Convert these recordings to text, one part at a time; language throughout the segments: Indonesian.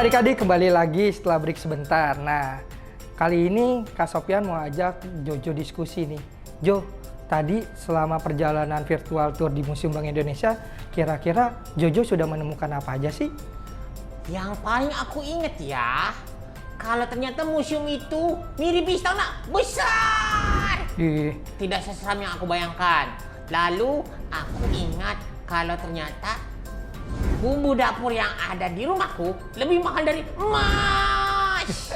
adik-adik, kembali lagi setelah break sebentar. Nah, kali ini Kak Sofyan mau ajak Jojo diskusi nih. Jo, tadi selama perjalanan virtual tour di Museum Bank Indonesia, kira-kira Jojo sudah menemukan apa aja sih? Yang paling aku inget ya, kalau ternyata museum itu mirip istana besar. Tidak seseram yang aku bayangkan. Lalu aku ingat kalau ternyata bumbu dapur yang ada di rumahku lebih mahal dari emas.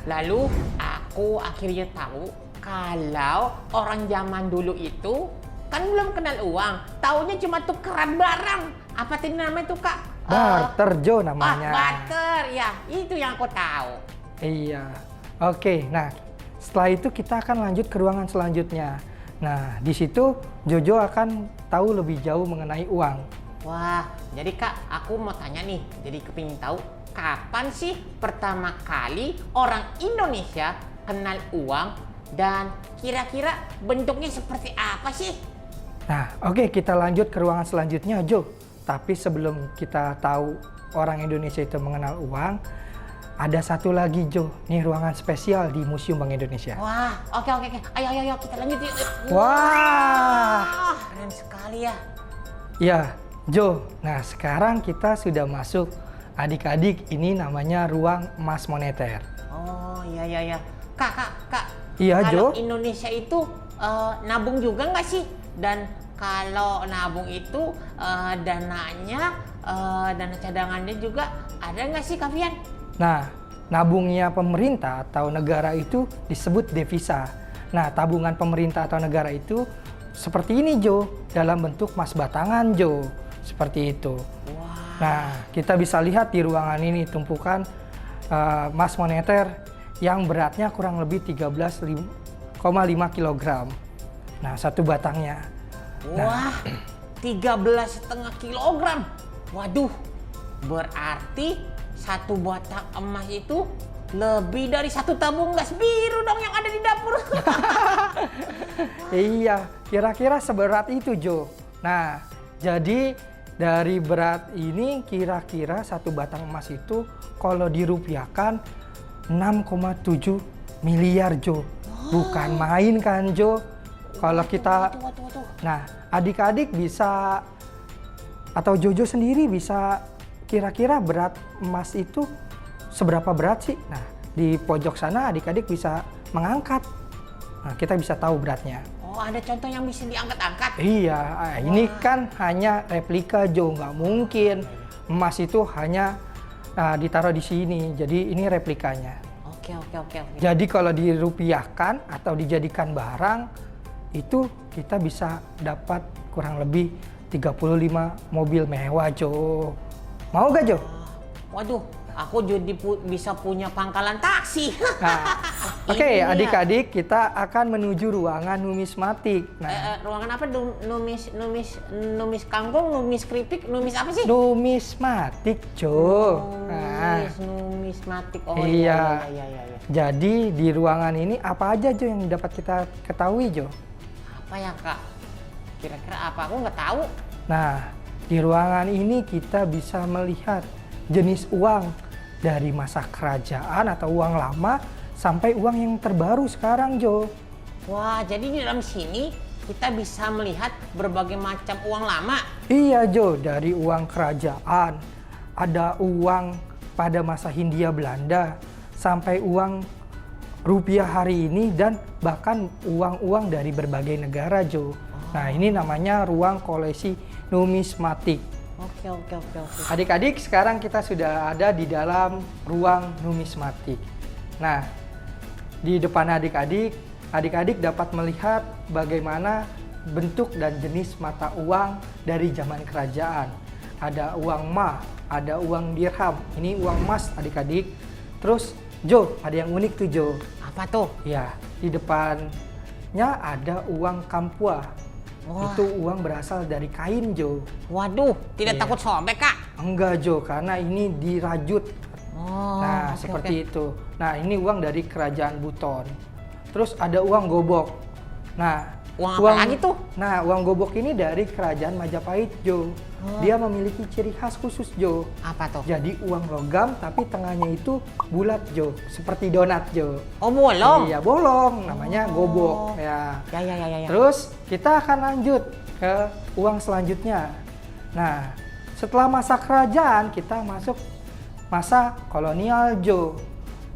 Lalu aku akhirnya tahu kalau orang zaman dulu itu kan belum kenal uang, taunya cuma tukeran barang. Apa tadi namanya tuh Kak? Barter, Jo namanya. Barter, ya itu yang aku tahu. Iya, oke. Nah, setelah itu kita akan lanjut ke ruangan selanjutnya. Nah, di situ Jojo akan tahu lebih jauh mengenai uang. Wah, jadi Kak, aku mau tanya nih. Jadi kepingin tahu kapan sih pertama kali orang Indonesia kenal uang dan kira-kira bentuknya seperti apa sih? Nah, oke, kita lanjut ke ruangan selanjutnya, Jo. Tapi sebelum kita tahu orang Indonesia itu mengenal uang, ada satu lagi, Jo. Nih ruangan spesial di Museum Bank Indonesia. Wah, oke. Ayo kita lanjut yuk. Wah, keren sekali ya. Ya, Jo. Nah, sekarang kita sudah masuk. Adik-adik, ini namanya ruang emas moneter. Oh, iya. Kak. Iya, kalau Jo. Indonesia itu nabung juga nggak sih? Dan kalau nabung itu dananya, dana cadangannya juga ada nggak sih, Kak Fian? Nah, nabungnya pemerintah atau negara itu disebut devisa. Nah, tabungan pemerintah atau negara itu seperti ini, Jo, dalam bentuk emas batangan, Jo. Seperti itu. Wah. Nah, kita bisa lihat di ruangan ini tumpukan emas moneter yang beratnya kurang lebih 13,5 kg. Nah, satu batangnya. Wah, 13,5 kilogram. Waduh, berarti satu batang emas itu lebih dari satu tabung gas biru dong yang ada di dapur. Iya, kira-kira seberat itu, Jo. Nah, jadi dari berat ini kira-kira satu batang emas itu kalau dirupiahkan 6,7 miliar, Jo. Bukan main kan, Jo? Kalau kita, nah adik-adik bisa atau Jojo sendiri bisa kira-kira berat emas itu seberapa berat sih? Nah, di pojok sana adik-adik bisa mengangkat. Nah, kita bisa tahu beratnya. Oh, ada contoh yang bisa diangkat-angkat? Iya, ini kan hanya replika, Jo. Nggak mungkin emas itu hanya ditaruh di sini. Jadi ini replikanya. Oke. Jadi kalau dirupiahkan atau dijadikan barang, itu kita bisa dapat kurang lebih 35 mobil mewah, Jo. Mau gak, Jo? Waduh, aku jadi bisa punya pangkalan taksi. Nah, oke, adik-adik, kita akan menuju ruangan numismatik. Nah, ruangan apa? Numis kangkung, numis keripik, numis apa sih? Numismatik, Jo. Numismatik. Oh iya. Iya. Jadi di ruangan ini apa aja, Jo, yang dapat kita ketahui, Jo? Apa ya, Kak? Kira-kira apa? Aku nggak tahu. Nah, di ruangan ini kita bisa melihat jenis uang dari masa kerajaan atau uang lama sampai uang yang terbaru sekarang, Jo. Wah, jadi di dalam sini kita bisa melihat berbagai macam uang lama. Iya, Jo, dari uang kerajaan, ada uang pada masa Hindia Belanda, sampai uang rupiah hari ini dan bahkan uang-uang dari berbagai negara, Jo. Nah, ini namanya ruang koleksi numismatik. Oke. Adik-adik, sekarang kita sudah ada di dalam ruang numismatik. Nah, di depan adik-adik dapat melihat bagaimana bentuk dan jenis mata uang dari zaman kerajaan. Ada uang mah, ada uang dirham. Ini uang emas, adik-adik. Terus, Jo, ada yang unik tuh, Jo. Apa tuh? Ya, di depannya ada uang kampua. Wah. Itu uang berasal dari kain, Jo. Waduh, tidak Iya. takut sobek, Kak? Enggak, Jo, karena ini dirajut. Oh, Nah, seperti itu. Nah, ini uang dari kerajaan Buton. Terus ada uang gobok. Nah, Uang apa lagi tuh? Nah, uang gobok ini dari kerajaan Majapahit, Jo. dia memiliki ciri khas khusus, Jo. Apa tuh? Jadi uang logam tapi tengahnya itu bulat, Jo, seperti donat, Jo. Oh, bolong. Iya, bolong, namanya gobok ya. Ya. Terus kita akan lanjut ke uang selanjutnya. Nah, setelah masa kerajaan kita masuk masa kolonial, Jo.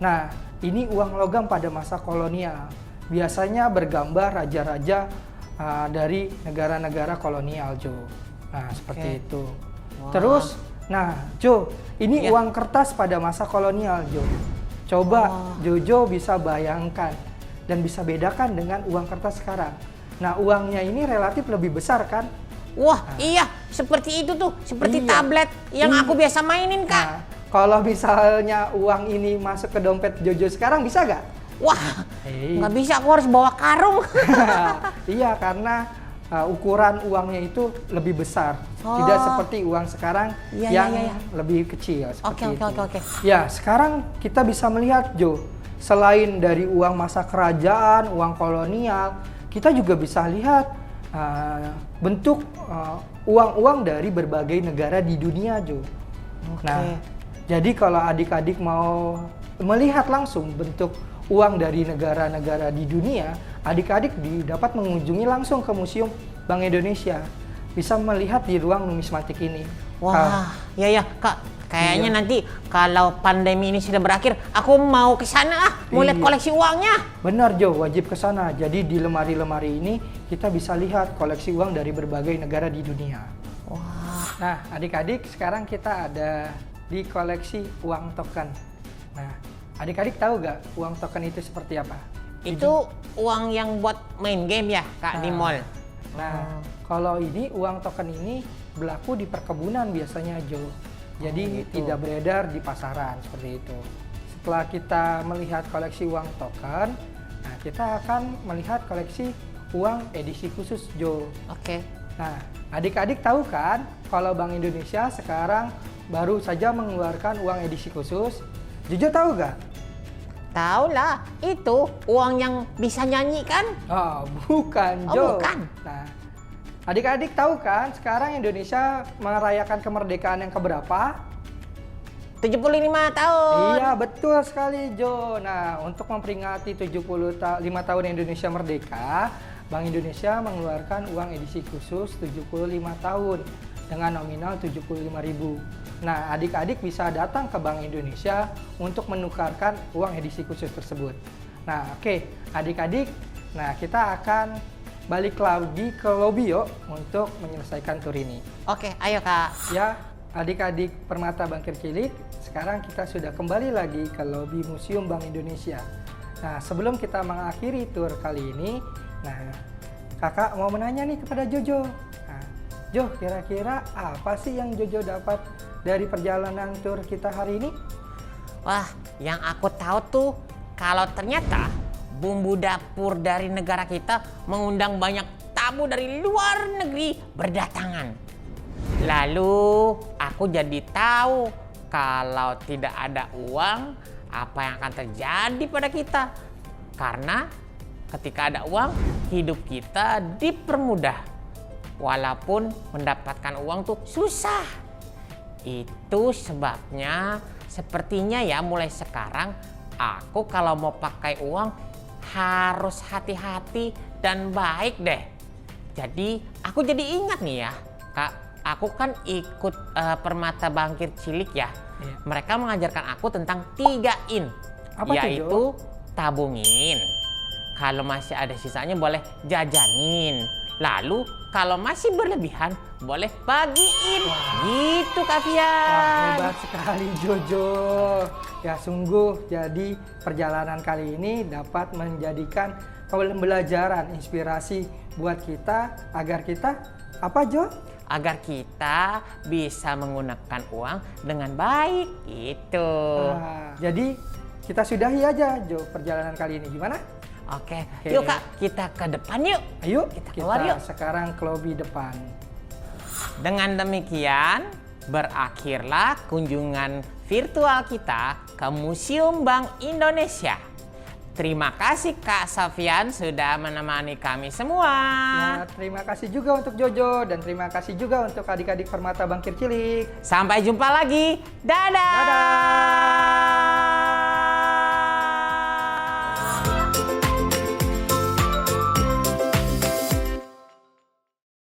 Nah, ini uang logam pada masa kolonial. Biasanya bergambar raja-raja dari negara-negara kolonial, Jo. Nah, seperti itu. Wah. Terus, nah, Jo, ini Ya. uang kertas pada masa kolonial, Jo. Coba Jojo bisa bayangkan dan bisa bedakan dengan uang kertas sekarang. Nah, uangnya ini relatif lebih besar kan? Wah, iya, seperti itu tuh, seperti Iya. tablet yang Iya. aku biasa mainin, Kak. Nah, kalau misalnya uang ini masuk ke dompet Jojo sekarang bisa nggak? Wah, Hei. nggak bisa, aku harus bawa karung. Iya, karena ukuran uangnya itu lebih besar. Tidak seperti uang sekarang Iya, yang iya. lebih kecil seperti itu. Oke. Ya, sekarang kita bisa melihat, Jo, selain dari uang masa kerajaan, uang kolonial, kita juga bisa lihat bentuk uang-uang dari berbagai negara di dunia, Jo. Nah, jadi kalau adik-adik mau melihat langsung bentuk uang dari negara-negara di dunia, adik-adik dapat mengunjungi langsung ke Museum Bank Indonesia. Bisa melihat di ruang numismatik ini. Wah, iya, Kak. Kayaknya Iya. nanti kalau pandemi ini sudah berakhir, aku mau ke sana mau lihat Iya. koleksi uangnya. Benar, Jo, wajib ke sana. Jadi di lemari-lemari ini kita bisa lihat koleksi uang dari berbagai negara di dunia. Wah, Nah, adik-adik, sekarang kita ada di koleksi uang token. Nah, adik-adik tahu nggak uang token itu seperti apa? itu uang yang buat main game ya, Kak, di Nah. mall. Nah, kalau ini uang token ini berlaku di perkebunan biasanya, Jo. Jadi gitu. tidak beredar di pasaran seperti itu. Setelah kita melihat koleksi uang token, nah kita akan melihat koleksi uang edisi khusus, Jo. Oke. Nah, adik-adik tahu kan kalau Bank Indonesia sekarang baru saja mengeluarkan uang edisi khusus? Jojo tahu nggak? Tahu lah, itu uang yang bisa nyanyi kan? Oh, bukan, Oh, Jo. bukan. Nah, adik-adik tahu kan sekarang Indonesia merayakan kemerdekaan yang keberapa? 75 tahun. Iya, betul sekali, Jo. Nah, untuk memperingati 75 tahun Indonesia merdeka, Bank Indonesia mengeluarkan uang edisi khusus 75 tahun dengan nominal 75.000. Nah, adik-adik bisa datang ke Bank Indonesia untuk menukarkan uang edisi khusus tersebut. Nah, oke, adik-adik, nah kita akan balik lagi ke lobi yuk untuk menyelesaikan tur ini. Oke, ayo, Kak. Ya, adik-adik Permata Bangkir Cilik, sekarang kita sudah kembali lagi ke lobi Museum Bank Indonesia. Nah, sebelum kita mengakhiri tur kali ini, nah, kakak mau menanya nih kepada Jojo. Nah, Jo, kira-kira apa sih yang Jojo dapat dari perjalanan tur kita hari ini? Wah, yang aku tahu tuh kalau ternyata bumbu dapur dari negara kita mengundang banyak tamu dari luar negeri berdatangan. Lalu aku jadi tahu kalau tidak ada uang, apa yang akan terjadi pada kita. Karena ketika ada uang, hidup kita dipermudah. Walaupun mendapatkan uang tuh susah. Itu sebabnya sepertinya ya mulai sekarang aku kalau mau pakai uang harus hati-hati dan baik deh. Jadi aku jadi ingat nih ya, Kak, aku kan ikut Permata Bangkir Cilik ya. Iya. Mereka mengajarkan aku tentang 3 in, Apa tuh, Jo? yaitu tabungin. Kalau masih ada sisanya boleh jajanin. Lalu kalau masih berlebihan boleh bagiin. Gitu, Kak Wah, Fian. hebat sekali Jojo. Ya sungguh, jadi perjalanan kali ini dapat menjadikan pembelajaran, inspirasi buat kita agar kita apa, Jo? Agar kita bisa menggunakan uang dengan baik. Gitu. Nah, jadi kita sudahi aja, Jo, perjalanan kali ini. Gimana? Oke, Oke. yuk Kak, kita ke depan yuk. Ayo, Kita kita keluar yuk. sekarang ke lobi depan. Dengan demikian, berakhirlah kunjungan virtual kita ke Museum Bank Indonesia. Terima kasih Kak Safian sudah menemani kami semua. Ya, terima kasih juga untuk Jojo dan terima kasih juga untuk adik-adik Permata Bangkir Cilik. Sampai jumpa lagi. Dadah. Dadah.